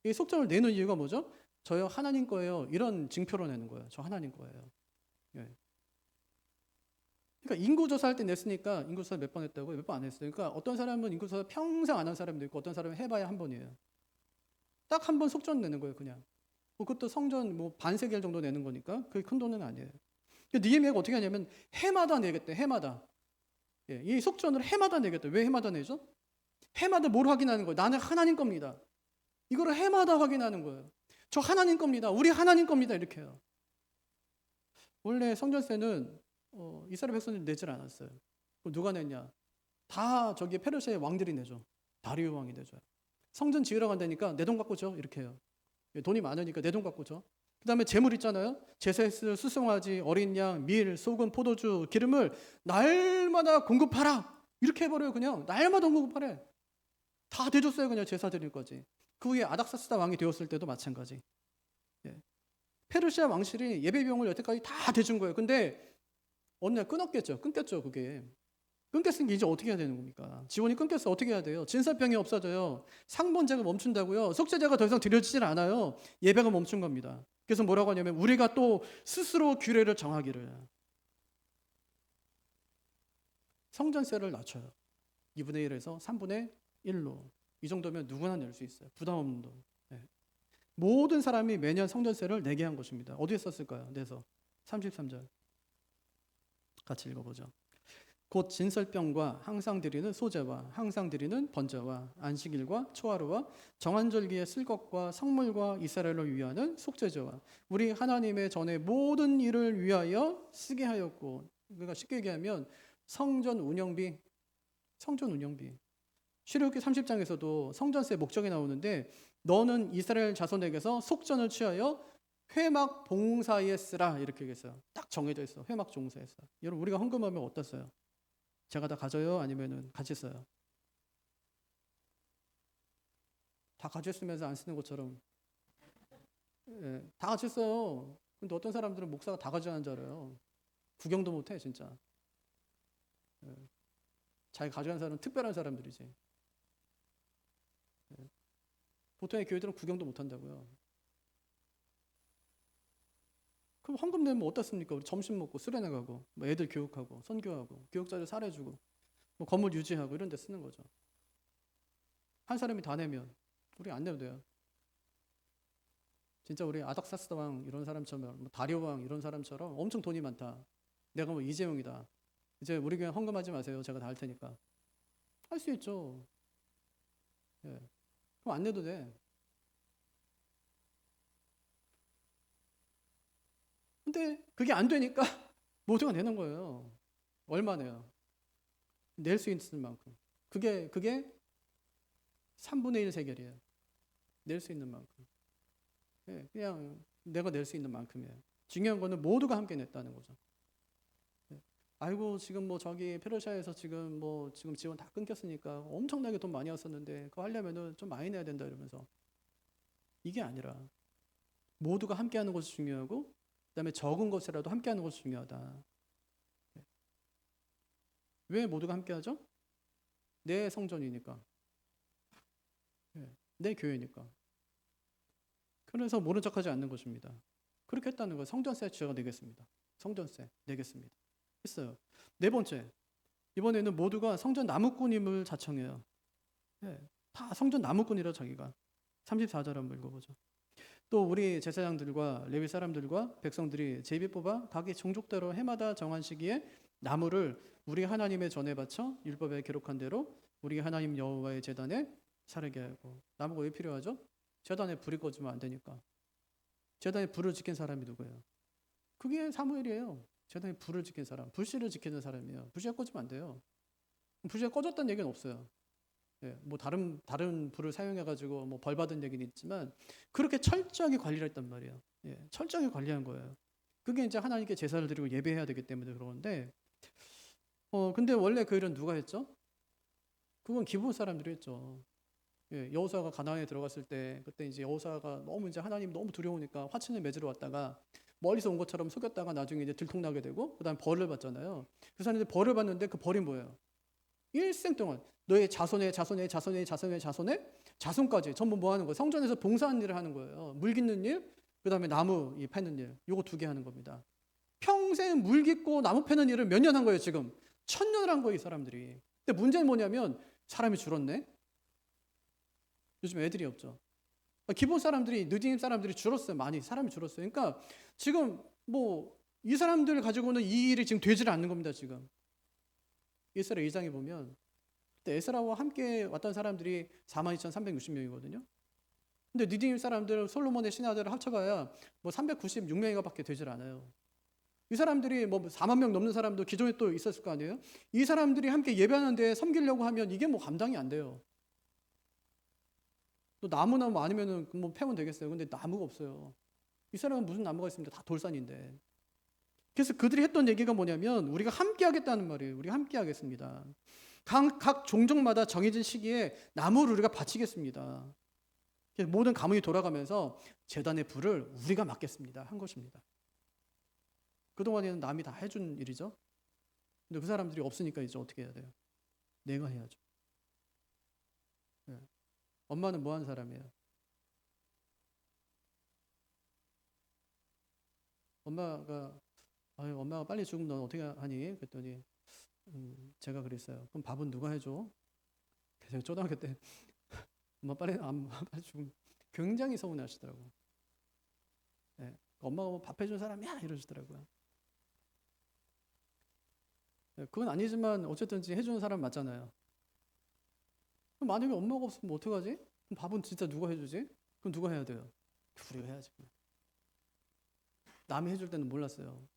이 속전을 내는 이유가 뭐죠? 저요 하나님 거예요. 이런 징표로 내는 거예요. 저 하나님 거예요. 그러니까 인구조사 할 때 냈으니까 인구조사 몇 번 했다고요? 몇 번 안 했어요. 그러니까 어떤 사람은 인구조사 평생 안 한 사람도 있고 어떤 사람은 해봐야 한 번이에요. 딱 한 번 속전 내는 거예요, 그냥. 그것도 성전 뭐 반세겔 정도 내는 거니까 그게 큰 돈은 아니에요. 느헤미야가 어떻게 하냐면 해마다 내겠대, 해마다. 예, 이 속전을 해마다 내겠대. 왜 해마다 내죠? 해마다 뭘 확인하는 거예요? 나는 하나님 겁니다. 이거를 해마다 확인하는 거예요. 저 하나님 겁니다. 우리 하나님 겁니다. 이렇게 해요. 원래 성전세는 이스라엘 백성들이 내질 않았어요. 누가 냈냐? 다 저기 페르시아의 왕들이 내죠. 다리오 왕이 내줘요. 성전 지으러 간다니까 내 돈 갖고 줘. 이렇게 해요. 돈이 많으니까 내 돈 갖고 줘. 그 다음에 재물 있잖아요. 제사에 쓸 수송아지, 어린 양, 밀, 소금, 포도주, 기름을 날마다 공급하라. 이렇게 해버려요. 그냥 날마다 공급하래. 다 대줬어요. 그냥 제사 드릴 거지. 그 후에 아닥사스다 왕이 되었을 때도 마찬가지. 예. 페르시아 왕실이 예배 비용을 여태까지 다 대준 거예요. 근데 어느 날 끊었겠죠. 끊겼죠. 그게. 끊겼으니까 이제 어떻게 해야 되는 겁니까? 지원이 끊겼어. 어떻게 해야 돼요? 진설병이 없어져요. 상번제가 멈춘다고요. 속죄제가 더 이상 드려지질 않아요. 예배가 멈춘 겁니다. 그래서 뭐라고 하냐면 우리가 또 스스로 규례를 정하기를. 성전세를 낮춰요. 2분의 1에서 3분의 1로. 이 정도면 누구나 낼 수 있어요. 부담 없는 돈. 네. 모든 사람이 매년 성전세를 내게 한 것입니다. 어디에 썼을까요? 내서 33절 같이 읽어보죠. 곧 진설병과 항상 드리는 소제와 항상 드리는 번제와 안식일과 초하루와 정한절기에 쓸 것과 성물과 이스라엘을 위하는 속죄제와 우리 하나님의 전에 모든 일을 위하여 쓰게 하였고, 그러니까 쉽게 얘기하면 성전 운영비. 출애굽기 30장에서도 성전세 목적이 나오는데 너는 이스라엘 자손에게서 속전을 취하여 회막 봉사에 쓰라 이렇게 얘기했어요. 딱 정해져 있어. 회막 봉사에 쓰라. 여러분 우리가 헌금하면 어떻어요? 제가 다 가져요? 아니면은 같이 써요? 다 같이 쓰면서 안 쓰는 것처럼. 예, 다 같이 써요. 근데 어떤 사람들은 목사가 다 가져가는 줄 알아요. 구경도 못해 진짜. 예, 자기 가져간 사람은 특별한 사람들이지. 예, 보통의 교회들은 구경도 못한다고요. 그럼 헌금 내면 어떻습니까? 우리 점심 먹고 수련회 가고 뭐 애들 교육하고 선교하고 교육자들 살해주고 뭐 건물 유지하고 이런 데 쓰는 거죠. 한 사람이 다 내면 우리 안 내도 돼요. 진짜 우리 아닥사스다 왕 이런 사람처럼 뭐 다리오 왕 이런 사람처럼 엄청 돈이 많다. 내가 뭐 이재용이다. 이제 우리 교회 헌금하지 마세요. 제가 다 할 테니까. 할 수 있죠. 예. 그럼 안 내도 돼. 근데 그게 안 되니까 모두가 내는 거예요. 얼마 내요? 낼 수 있는 만큼. 그게 3분의 1 세겔이에요. 낼 수 있는 만큼. 예, 그냥 내가 낼 수 있는 만큼이에요. 중요한 거는 모두가 함께 냈다는 거죠. 예. 아이고 지금 뭐 저기 페르시아에서 지금 지원 다 끊겼으니까 엄청나게 돈 많이 왔었는데 그거 하려면은 좀 많이 내야 된다 이러면서 이게 아니라 모두가 함께 하는 것이 중요하고 그다음에 적은 것이라도 함께 하는 것이 중요하다. 예. 왜 모두가 함께 하죠? 내 성전이니까. 예. 내 교회니까. 그래서 모른 척하지 않는 것입니다. 그렇게 했다는 거예요. 성전세 제가 내겠습니다. 성전세 내겠습니다. 했어요. 네 번째, 이번에는 모두가 성전 나무꾼임을 자청해요. 예, 다 성전 나무꾼이라 자기가. 34절 한번 읽어보죠. 또 우리 제사장들과 레위 사람들과 백성들이 제비 뽑아 각기 종족대로 해마다 정한 시기에 나무를 우리 하나님의 전에 바쳐 율법에 기록한 대로 우리 하나님 여호와의 제단에 사르게 하고. 나무가 왜 필요하죠? 제단에 불이 꺼지면 안 되니까. 제단에 불을 지킨 사람이 누구예요? 그게 사무엘이에요. 제단에 불을 지킨 사람, 불씨를 지키는 사람이에요. 불씨가 꺼지면 안 돼요. 불씨가 꺼졌다는 얘기는 없어요. 예, 뭐 다른 불을 사용해가지고 뭐 벌 받은 얘기는 있지만 그렇게 철저하게 관리를 했단 말이에요. 예, 철저하게 관리한 거예요. 그게 이제 하나님께 제사를 드리고 예배해야 되기 때문에 그러는데, 근데 원래 그 일은 누가 했죠? 그건 기브온 사람들이 했죠. 예, 여호수아가 가나안에 들어갔을 때 그때 이제 여호수아가 너무 이제 하나님 너무 두려우니까 화친을 맺으러 왔다가 멀리서 온 것처럼 속였다가 나중에 이제 들통나게 되고 그다음 벌을 받잖아요. 그 사람들이 벌을 받는데 그 벌이 뭐예요? 일생 동안 너의 자손의 자손까지 전부 뭐 하는 거예요? 성전에서 봉사하는 일을 하는 거예요. 물 깃는 일, 그다음에 나무 이 패는 일, 요거 2개 하는 겁니다. 평생 물 깃고 나무 패는 일을 몇 년 한 거예요, 지금. 1000년을 한 거예요, 이 사람들이. 근데 문제는 뭐냐면 사람이 줄었네. 요즘 애들이 없죠. 기본 사람들이, 느디님 사람들이 줄었어요. 많이 사람이 줄었어요. 그러니까 지금 뭐 이 사람들 가지고는 이 일이 지금 되질 않는 겁니다, 지금. 에스라 2장에 보면 그때 에스라와 함께 왔던 사람들이 42,360명이거든요. 근데 느디님 사람들, 솔로몬의 신하들을 합쳐봐야 뭐 396명인가밖에 되질 않아요. 이 사람들이 뭐 4만 명 넘는 사람도 기존에 또 있었을 거 아니에요? 이 사람들이 함께 예배하는데 섬기려고 하면 이게 뭐 감당이 안 돼요. 또 나무나 뭐 아니면은 뭐 패면 되겠어요. 근데 나무가 없어요. 이 사람은 무슨 나무가 있습니다. 다 돌산인데. 그래서 그들이 했던 얘기가 뭐냐면 우리가 함께 하겠다는 말이에요. 우리가 함께 하겠습니다. 각 종족마다 정해진 시기에 나무를 우리가 바치겠습니다. 모든 가문이 돌아가면서 제단의 불을 우리가 맡겠습니다. 한 것입니다. 그동안에는 남이 다 해준 일이죠. 근데 그 사람들이 없으니까 이제 어떻게 해야 돼요? 내가 해야죠. 네. 엄마는 뭐 하는 사람이에요? 엄마가 빨리 죽으면 넌 어떻게 하니? 그랬더니 제가 그랬어요. 그럼 밥은 누가 해줘? 제가 초등학교 때 엄마 빨리 죽으면 굉장히 서운해하시더라고요. 네. 엄마가 뭐 밥 해준 사람이야 이러시더라고요. 네. 그건 아니지만 어쨌든지 해주는 사람 맞잖아요. 그럼 만약에 엄마가 없으면 뭐 어떡하지? 그럼 밥은 진짜 누가 해주지? 그럼 누가 해야 돼요? 우리가 해야지. 남이 해줄 때는 몰랐어요.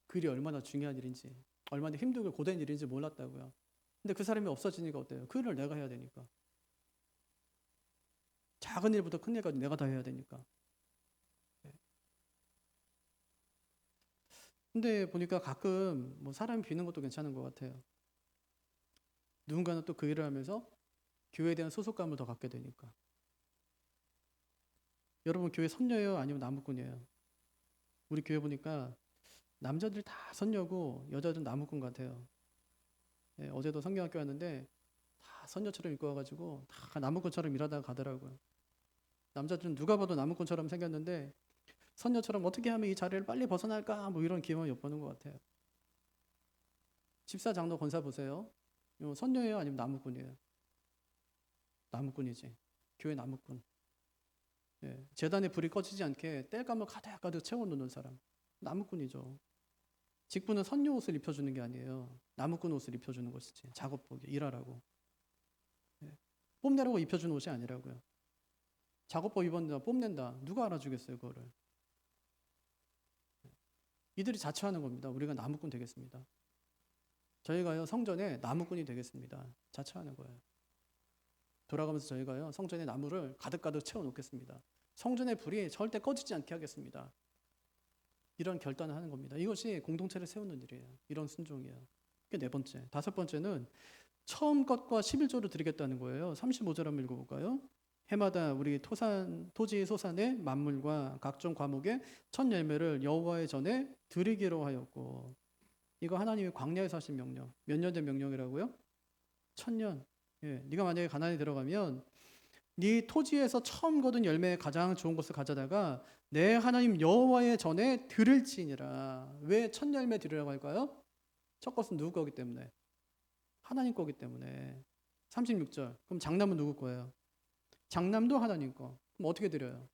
그 일이 얼마나 중요한 일인지, 얼마나 힘들고 고된 일인지 몰랐다고요. 근데 그 사람이 없어지니까 어때요? 그 일을 내가 해야 되니까. 작은 일부터 큰 일까지 내가 다 해야 되니까. 근데 보니까 가끔 뭐 사람이 비는 것도 괜찮은 것 같아요. 누군가는 또 그 일을 하면서 교회에 대한 소속감을 더 갖게 되니까. 여러분 교회 선녀예요? 아니면 나무꾼이에요? 우리 교회 보니까 남자들 다 선녀고 여자들은 나무꾼 같아요. 네, 어제도 성경학교 왔는데 다 선녀처럼 입고 와가지고 다 나무꾼처럼 일하다가 가더라고요. 남자들은 누가 봐도 나무꾼처럼 생겼는데 선녀처럼 어떻게 하면 이 자리를 빨리 벗어날까 뭐 이런 기회만 엿보는 것 같아요. 집사, 장로, 권사 보세요. 선녀예요? 아니면 나무꾼이에요? 나무꾼이지. 교회 나무꾼. 예, 재단에 불이 꺼지지 않게 땔감을 가득 채워놓는 사람. 나무꾼이죠. 직분은 선녀 옷을 입혀주는 게 아니에요. 나무꾼 옷을 입혀주는 것이지. 작업복에 일하라고. 예, 뽐내라고 입혀주는 옷이 아니라고요. 작업복 입었는데 뽐낸다. 누가 알아주겠어요, 그거를. 이들이 자처하는 겁니다. 우리가 나무꾼 되겠습니다. 저희가요 성전에 나무꾼이 되겠습니다. 자처하는 거예요. 돌아가면서 저희가요 성전에 나무를 가득 채워놓겠습니다. 성전의 불이 절대 꺼지지 않게 하겠습니다. 이런 결단을 하는 겁니다. 이것이 공동체를 세우는 일이에요. 이런 순종이에요. 그게 네 번째. 다섯 번째는 처음 것과 11조를 드리겠다는 거예요. 35절 한번 읽어볼까요? 해마다 우리 토지 소산의 만물과 각종 과목의 첫 열매를 여호와의 전에 드리기로 하였고, 이거 하나님이 광야에서 하신 명령. 몇 년 된 명령이라고요? 1000년. 예, 네가 만약에 가나안에 들어가면 네 토지에서 처음 거둔 열매의 가장 좋은 것을 가져다가 내 하나님 여호와의 전에 드릴지니라. 왜 첫 열매 드리라고 할까요? 첫 것은 누구 거기 때문에? 하나님 거기 때문에. 36절. 그럼 장남은 누구 거예요? 장남도 하나님 거. 그럼 어떻게 드려요?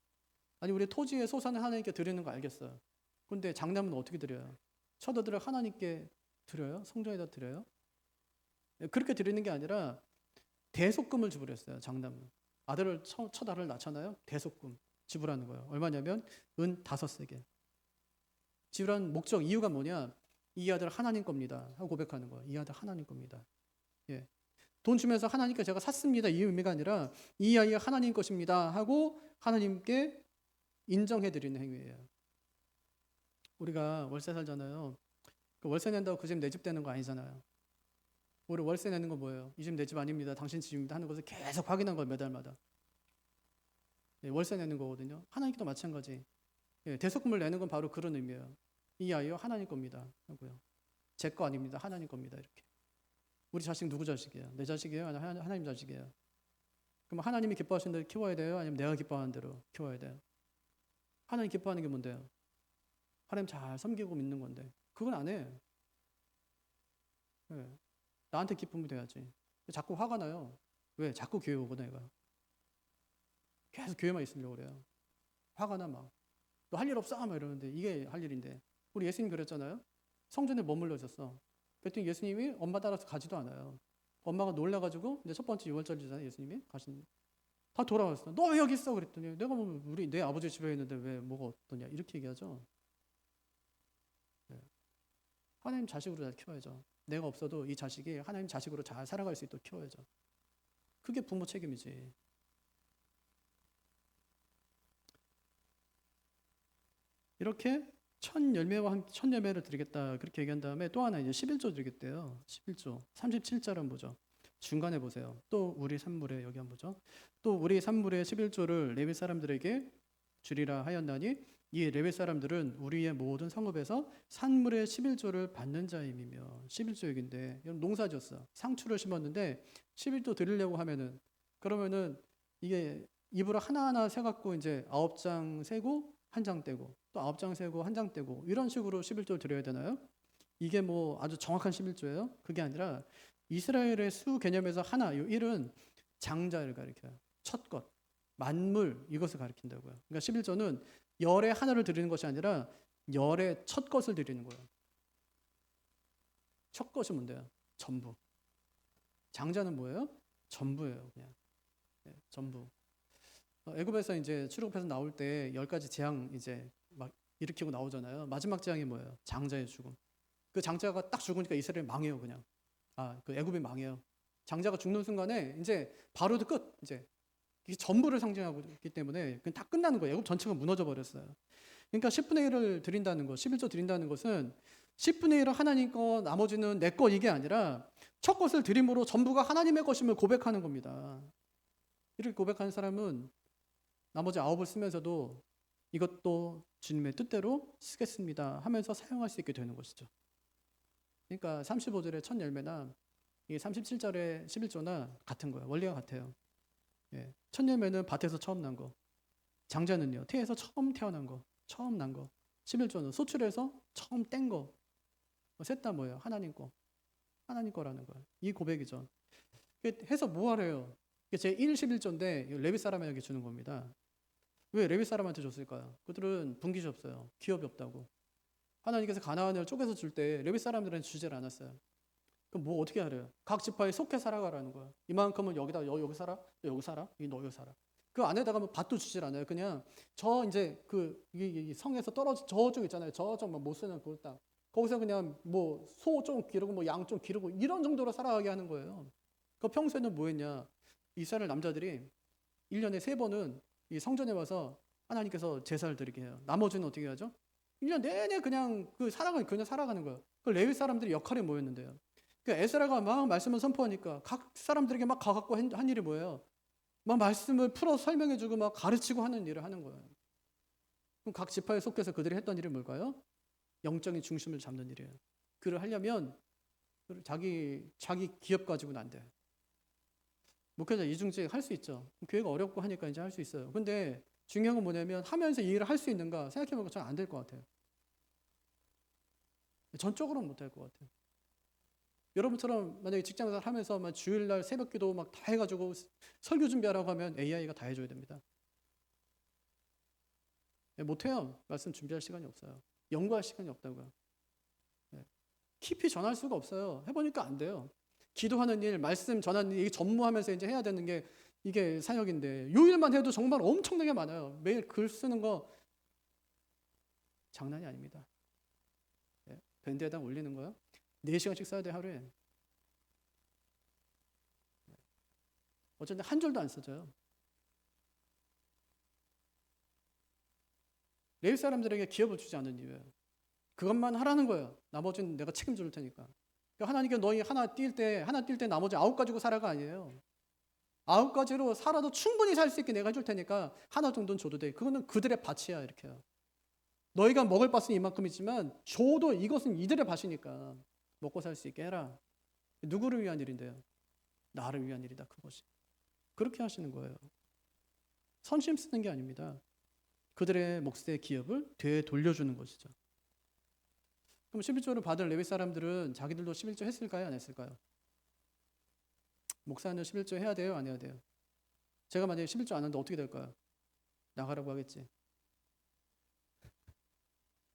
아니 우리 토지의 소산을 하나님께 드리는 거 알겠어요. 그런데 장남은 어떻게 드려요? 첫 아들을 하나님께 드려요? 성전에다 드려요? 그렇게 드리는 게 아니라 대속금을 지불했어요. 장남은. 첫 아들을 낳잖아요. 대속금 지불하는 거예요. 얼마냐면 은 5세겔. 지불한 목적 이유가 뭐냐? 이 아들 하나님 겁니다 하고 고백하는 거예요. 이 아들 하나님 겁니다. 예. 돈 주면서 하나님께 제가 샀습니다 이 의미가 아니라 이 아이가 하나님 것입니다 하고 하나님께 인정해 드리는 행위예요. 우리가 월세 살잖아요. 그 월세 낸다고 그 집 내 집 되는 거 아니잖아요. 우리 월세 내는 건 뭐예요? 이 집 내 집 아닙니다. 당신 집입니다 하는 것을 계속 확인한 거예요. 매달마다. 예, 월세 내는 거거든요. 하나님께도 마찬가지. 예, 대속금을 내는 건 바로 그런 의미예요. 이 아이요 하나님 겁니다 하고요. 제 거 아닙니다. 하나님 겁니다. 이렇게. 우리 자식 누구 자식이에요? 내 자식이에요? 아니면 하나님 자식이에요? 그럼 하나님이 기뻐하시는 대로 키워야 돼요? 아니면 내가 기뻐하는 대로 키워야 돼요? 하나님 기뻐하는 게 뭔데요? 하나님 잘 섬기고 믿는 건데 그건 안 해. 예. 나한테 기쁨이 돼야지. 자꾸 화가 나요. 왜? 자꾸 교회 오고 내가 계속 교회만 있으려고 그래요. 화가 나 막. 너 할 일 없어? 막 이러는데 이게 할 일인데. 우리 예수님 그랬잖아요. 성전에 머물러 있었어. 그랬더니 예수님이 엄마 따라서 가지도 않아요. 엄마가 놀라가지고 이제 첫 번째 유월절이잖아요. 예수님이 가신. 다 돌아왔어. 너 왜 여기 있어? 그랬더니 내가 뭐 내 아버지 집에 있는데 왜 뭐가 어떠냐 이렇게 얘기하죠. 네. 하나님 자식으로 잘 키워야죠. 내가 없어도 이 자식이 하나님 자식으로 잘 살아갈 수 있도록 키워야죠. 그게 부모 책임이지. 이렇게 천 열매를 드리겠다 그렇게 얘기한 다음에 또 하나 이제 11조 드리겠대요. 11조 37절 한번 보죠. 중간에 보세요. 또 우리 산물에 여기 한번 보죠. 또 우리 산물의 11조를 레위 사람들에게 주리라 하였나니 이 레위 사람들은 우리의 모든 성읍에서 산물의 11조를 받는 자임이며 11조 얘기인데 농사지었어. 상추를 심었는데 11조 드리려고 하면은 그러면은 이게 입으로 하나하나 세 갖고 이제 9장 세고 한 장 떼고 또 9장 세고 한 장 떼고 이런 식으로 11조를 드려야 되나요? 이게 뭐 아주 정확한 11조예요? 그게 아니라 이스라엘의 수 개념에서 하나, 이 1은 장자를 가리켜요. 첫 것, 만물 이것을 가리킨다고요. 그러니까 11조는 열의 하나를 드리는 것이 아니라 열의 첫 것을 드리는 거예요. 첫 것이 뭔데요? 전부. 장자는 뭐예요? 전부예요, 그냥. 네, 전부. 애굽에서 이제 출애굽해서 나올 때 10가지 재앙 이제 막 일으키고 나오잖아요. 마지막 재앙이 뭐예요? 장자의 죽음. 그 장자가 딱 죽으니까 이스라엘 망해요, 그냥. 그 애굽이 망해요. 장자가 죽는 순간에 이제 바로도 끝. 이제 이게 전부를 상징하고 있기 때문에 그냥 다 끝나는 거예요. 애굽 전체가 무너져 버렸어요. 그러니까 10분의 1을 드린다는 것, 11조 드린다는 것은 10분의 1은 하나님 거, 나머지는 내 거 이게 아니라 첫 것을 드림으로 전부가 하나님의 것임을 고백하는 겁니다. 이렇게 고백하는 사람은 나머지 9을 쓰면서도 이것도 주님의 뜻대로 쓰겠습니다 하면서 사용할 수 있게 되는 것이죠. 그러니까 35절의 첫 열매나 이 37절의 11조나 같은 거예요. 원리가 같아요. 예. 첫 열매는 밭에서 처음 난 거. 장자는요. 태에서 처음 태어난 거. 처음 난 거. 11조는 소출해서 처음 뗀 거. 셋 다 뭐예요? 하나님 거. 하나님 거라는 거예요. 이 고백이죠. 해서 뭐 하래요? 제 1, 11조인데 레위 사람에게 주는 겁니다. 왜 레위 사람한테 줬을까요? 그들은 분깃이 없어요. 기업이 없다고. 하나님께서 가나안을 쪼개서 줄 때 레위 사람들은 주지를 않았어요. 그럼 뭐 어떻게 하래요? 각 지파에 속해 살아가라는 거야. 이만큼은 여기다 여기 살아, 여기 살아, 너 여기 살아. 그 안에다가 뭐 밭도 주질 않아요. 그냥 저 이제 이 성에서 떨어져 저쪽 있잖아요. 저쪽 못 쓰는 그 땅. 거기서 그냥 뭐 소 좀 기르고 뭐 양 좀 기르고 이런 정도로 살아가게 하는 거예요. 그 평소에는 뭐 했냐? 이스라엘 남자들이 1년에 3번은 이 성전에 와서 하나님께서 제사를 드리게 해요. 나머지는 어떻게 하죠? 1년 내내 그냥 그냥 살아가는 거예요. 그 레위 사람들이 역할이 뭐였는데요? 그 에스라가 막 말씀을 선포하니까 각 사람들에게 막 가갖고 한 일이 뭐예요? 막 말씀을 풀어 설명해주고 막 가르치고 하는 일을 하는 거예요. 그럼 각 지파에 속해서 그들이 했던 일이 뭘까요? 영적인 중심을 잡는 일이에요. 그를 하려면 자기 기업 가지고는 안 돼요. 목회자 이중직 할 수 있죠. 교회가 어렵고 하니까 이제 할 수 있어요. 근데 중요한 건 뭐냐면 하면서 이 일을 할 수 있는가 생각해보면 잘 안 될 것 같아요. 전적으로는 못할 것 같아요. 여러분처럼 만약에 직장생활 하면서 막 주일날 새벽기도 막 다 해가지고 설교 준비하라고 하면 AI가 다 해줘야 됩니다. 못해요. 말씀 준비할 시간이 없어요. 연구할 시간이 없다고요. 깊이 전할 수가 없어요. 해보니까 안 돼요. 기도하는 일, 말씀 전하는 일, 전무하면서 이제 해야 되는 게 이게 사역인데 요일만 해도 정말 엄청나게 많아요. 매일 글 쓰는 거 장난이 아닙니다. 밴드에다 올리는 거요? 4시간씩 써야 돼 하루에. 어쩐지 한 줄도 안 써져요. 레위 사람들에게 기업을 주지 않는 이유예요. 그것만 하라는 거예요. 나머지는 내가 책임질 테니까. 그러니까 하나님께 너희 하나 뛸 때 나머지 9 가지고 살아가 아니에요. 9 가지로 살아도 충분히 살 수 있게 내가 해줄 테니까 하나 정도는 줘도 돼. 그거는 그들의 밭이야 이렇게요. 너희가 먹을 밭은 이만큼이지만 줘도 이것은 이들의 밭이니까 먹고 살 수 있게 해라. 누구를 위한 일인데요? 나를 위한 일이다 그것이. 그렇게 하시는 거예요. 선심 쓰는 게 아닙니다. 그들의 몫의 기업을 되돌려주는 것이죠. 그럼 11조를 받은 레위 사람들은 자기들도 11조 했을까요? 안 했을까요? 목사는 11조 해야 돼요? 안 해야 돼요? 제가 만약에 11조 안 하는데 어떻게 될까요? 나가라고 하겠지.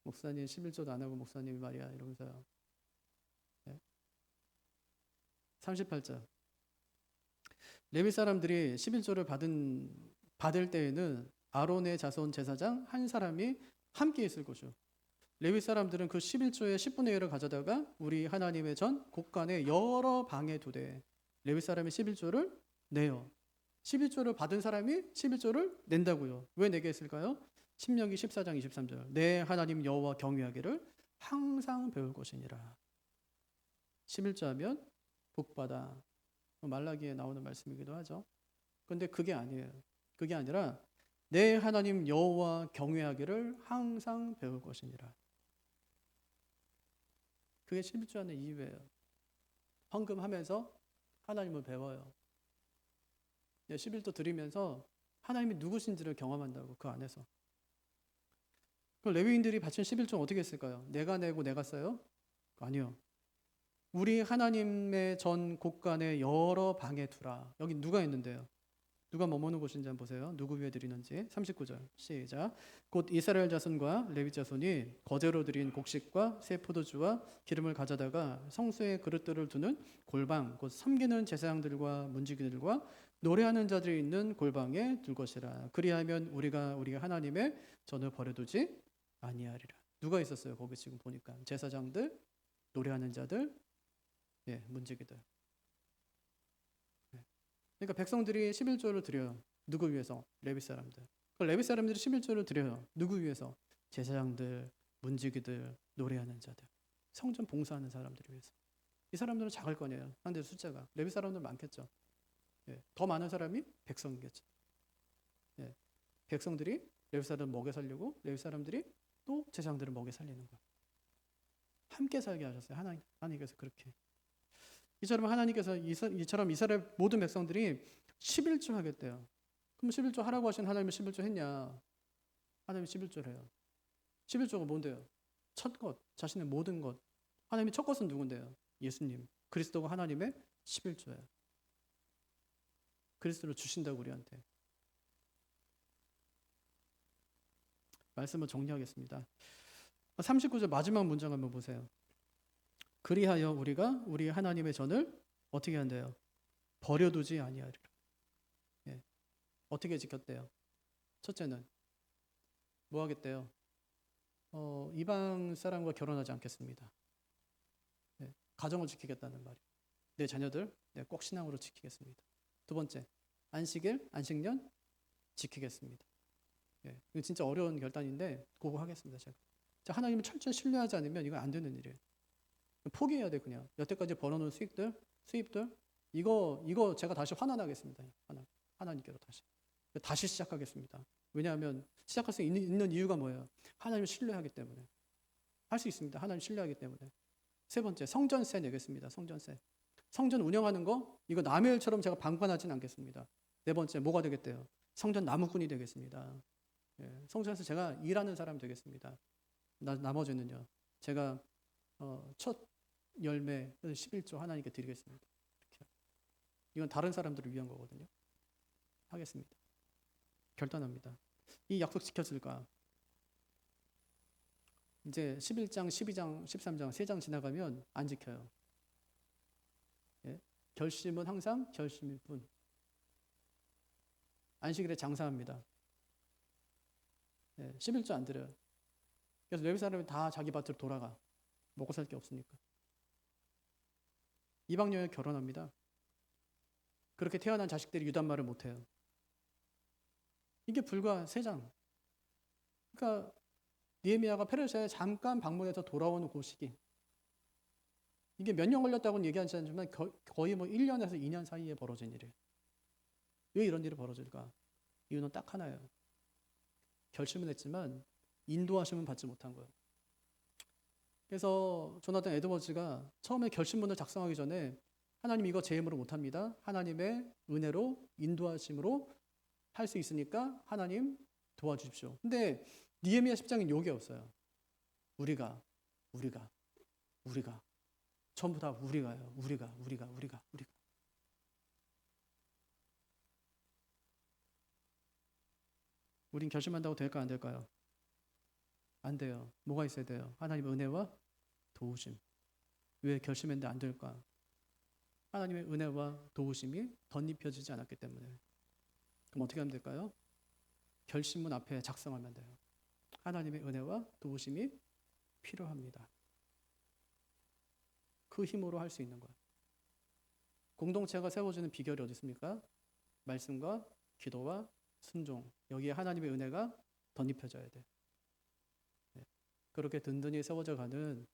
목사님 11조도 안 하고 목사님이 말이야 이러면서요. 네? 38절. 레위 사람들이 11조를 받을 때에는 아론의 자손 제사장 한 사람이 함께 있을 것이요. 레위 사람들은 그 11조의 10분의 1을 가져다가 우리 하나님의 전 곳간의 여러 방에 두되 레위 사람이 11조를 내요. 11조를 받은 사람이 11조를 낸다고요. 왜 내게 했을까요? 신명기 14장 23절. 내 하나님 여호와 경외하기를 항상 배울 것이니라. 11조 하면 복받아. 말라기에 나오는 말씀이기도 하죠. 그런데 그게 아니에요. 그게 아니라 내 하나님 여호와 경외하기를 항상 배울 것이니라. 그게 11조 하는 이유예요. 헌금하면서 하나님을 배워요. 11조 드리면서 하나님이 누구신지를 경험한다고 그 안에서. 그럼 레위인들이 바친 11조는 어떻게 했을까요? 내가 내고 내가 써요? 아니요. 우리 하나님의 전 곳간의 여러 방에 두라. 여기 누가 있는데요? 누가 머무는 곳인지 한번 보세요. 누구 위에 드리는지. 39절 시작. 곧 이스라엘 자손과 레위 자손이 거제로 드린 곡식과 새 포도주와 기름을 가져다가 성소의 그릇들을 두는 골방, 곧 섬기는 제사장들과 문지기들과 노래하는 자들이 있는 골방에 둘 것이라. 그리하면 우리가 우리 하나님의 전을 버려두지 아니하리라. 누가 있었어요? 거기 지금 보니까 제사장들, 노래하는 자들, 문지기들. 그러니까 백성들이 11조를 드려요. 누구 위해서? 레위 사람들. 레위 사람들이 11조를 드려요. 누구 위해서? 제사장들, 문지기들, 노래하는 자들. 성전 봉사하는 사람들을 위해서. 이 사람들은 작을 거네요. 한데 숫자가. 레위 사람들 많겠죠. 더 많은 사람이 백성이겠죠. 백성들이 레위 사람들 먹여 살리고 레위 사람들이 또 제사장들을 먹여 살리는 거예요. 함께 살게 하셨어요. 하나님께서 그렇게. 이처럼 하나님께서 이처럼 이스라엘 모든 백성들이 11조 하겠대요. 그럼 11조 하라고 하신 하나님은 11조 했냐? 하나님이 11조를 해요. 11조가 뭔데요? 첫 것, 자신의 모든 것. 하나님의 첫 것은 누군데요? 예수님. 그리스도가 하나님의 11조예요. 그리스도를 주신다고 우리한테. 말씀을 정리하겠습니다. 39절 마지막 문장 한번 보세요. 그리하여 우리가 우리 하나님의 전을 어떻게 한대요? 버려두지 아니하리라. 어떻게 지켰대요? 첫째는 뭐 하겠대요? 이방 사람과 결혼하지 않겠습니다. 가정을 지키겠다는 말이에요. 내 자녀들 꼭 신앙으로 지키겠습니다. 두 번째, 안식년 지키겠습니다. 이거 진짜 어려운 결단인데 그거 하겠습니다. 제가 하나님을 철저히 신뢰하지 않으면 이건 안 되는 일이에요. 포기해야 돼. 그냥 여태까지 벌어놓은 수입들 이거 제가 다시 환원하겠습니다. 하나님께로 다시 시작하겠습니다. 왜냐하면 시작할 수 있는 이유가 뭐예요? 하나님을 신뢰하기 때문에. 할 수 있습니다. 하나님 신뢰하기 때문에. 세 번째, 성전세 내겠습니다. 성전세. 성전 운영하는 거 이거 남의 일처럼 제가 방관하지는 않겠습니다. 네 번째, 뭐가 되겠대요? 성전 나무꾼이 되겠습니다. 성전에서 제가 일하는 사람 되겠습니다. 나머지는요. 제가 첫 열매 11조 하나님께 드리겠습니다. 이렇게. 이건 다른 사람들을 위한 거거든요. 하겠습니다. 결단합니다. 이 약속 지켰을까? 이제 11장, 12장, 13장 3장 지나가면 안 지켜요. 결심은 항상 결심일 뿐. 안식일에 장사합니다. 11조 안 드려요. 그래서 레위 사람이 다 자기 밭으로 돌아가. 먹고 살 게 없으니까. 이방 여인과 결혼합니다. 그렇게 태어난 자식들이 유단말을 못해요. 이게 불과 3장. 그러니까 느헤미야가 페르시아에 잠깐 방문해서 돌아오는 그 시기. 이게 몇 년 걸렸다고는 얘기하지 않지만 거의 1년에서 2년 사이에 벌어진 일이에요. 왜 이런 일이 벌어질까? 이유는 딱 하나예요. 결심은 했지만 인도하심은 받지 못한 거예요. 그래서 조나단 에드워즈가 처음에 결심문을 작성하기 전에 하나님 이거 제 힘으로 못합니다. 하나님의 은혜로 인도하심으로 할 수 있으니까 하나님 도와주십시오. 근데 느헤미야 10장엔 욕이 없어요. 우리가 우리가. 전부 다 우리가요. 우리가. 우린 결심한다고 될까 안 될까요? 안 돼요. 뭐가 있어야 돼요? 하나님의 은혜와 도우심. 왜 결심했는데 안 될까? 하나님의 은혜와 도우심이 덧입혀지지 않았기 때문에. 그럼 어떻게 하면 될까요? 결심문 앞에 작성하면 돼요. 하나님의 은혜와 도우심이 필요합니다. 그 힘으로 할 수 있는 거예요. 공동체가 세워지는 비결이 어디 있습니까? 말씀과 기도와 순종. 여기에 하나님의 은혜가 덧입혀져야 돼. 네. 그렇게 든든히 세워져 가는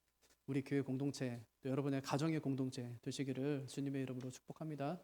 우리 교회 공동체, 또 여러분의 가정의 공동체 되시기를 주님의 이름으로 축복합니다.